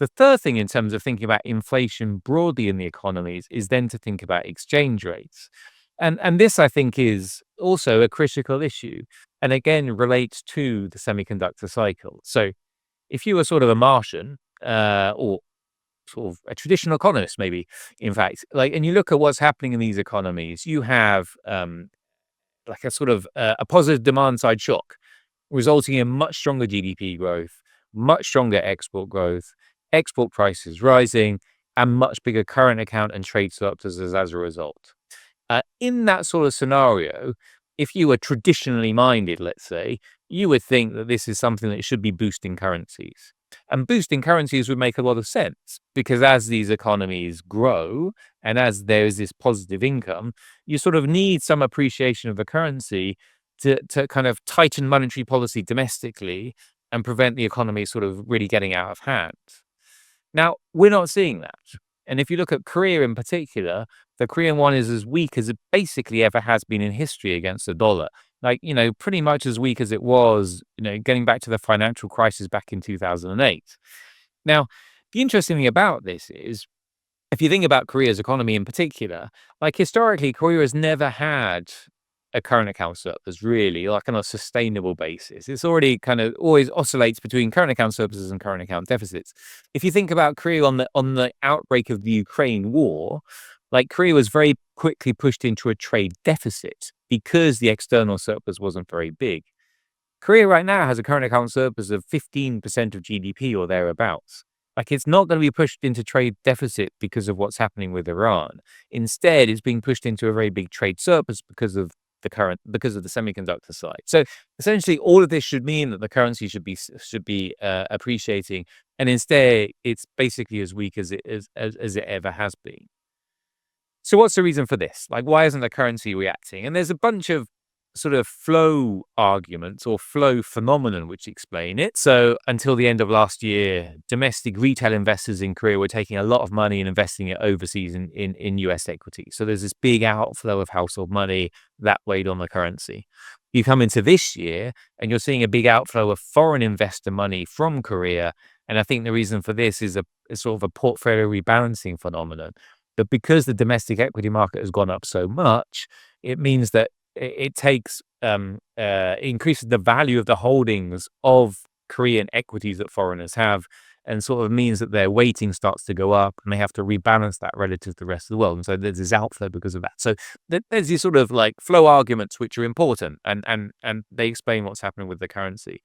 The third thing in terms of thinking about inflation broadly in the economies is then to think about exchange rates. And this, I think, is also a critical issue, and again relates to the semiconductor cycle. So if you were sort of a Martian, or sort of a traditional economist, maybe, in fact, like, and you look at what's happening in these economies, you have like a sort of a positive demand side shock, resulting in much stronger GDP growth, much stronger export growth, export prices rising, and much bigger current account and trade surpluses as a result. In that sort of scenario, if you were traditionally minded, let's say, you would think that this is something that should be boosting currencies. And boosting currencies would make a lot of sense because as these economies grow and as there is this positive income, you sort of need some appreciation of the currency to kind of tighten monetary policy domestically and prevent the economy sort of really getting out of hand. Now, we're not seeing that. And if you look at Korea in particular, the Korean won is as weak as it basically ever has been in history against the dollar. Like, pretty much as weak as it was, getting back to the financial crisis back in 2008. Now, the interesting thing about this is if you think about Korea's economy in particular, like historically, Korea has never had a current account surplus really, like on a sustainable basis. It's already kind of always oscillates between current account surpluses and current account deficits. If you think about Korea on the outbreak of the Ukraine war, like Korea was very quickly pushed into a trade deficit because the external surplus wasn't very big. Korea right now has a current account surplus of 15% of GDP or thereabouts. Like it's not going to be pushed into trade deficit because of what's happening with Iran. Instead, it's being pushed into a very big trade surplus because of the semiconductor side. So essentially, all of this should mean that the currency should be appreciating, and instead, it's basically as weak as it ever has been. So what's the reason for this? Like, why isn't the currency reacting? And there's a bunch of sort of flow arguments or flow phenomenon which explain it. So until the end of last year, domestic retail investors in Korea were taking a lot of money and investing it overseas in US equity. So there's this big outflow of household money that weighed on the currency. You come into this year and you're seeing a big outflow of foreign investor money from Korea. And I think the reason for this is a sort of a portfolio rebalancing phenomenon. But because the domestic equity market has gone up so much, it means that it increases the value of the holdings of Korean equities that foreigners have, and sort of means that their weighting starts to go up, and they have to rebalance that relative to the rest of the world. And so there's this outflow because of that. So there's these sort of like flow arguments which are important, and they explain what's happening with the currency.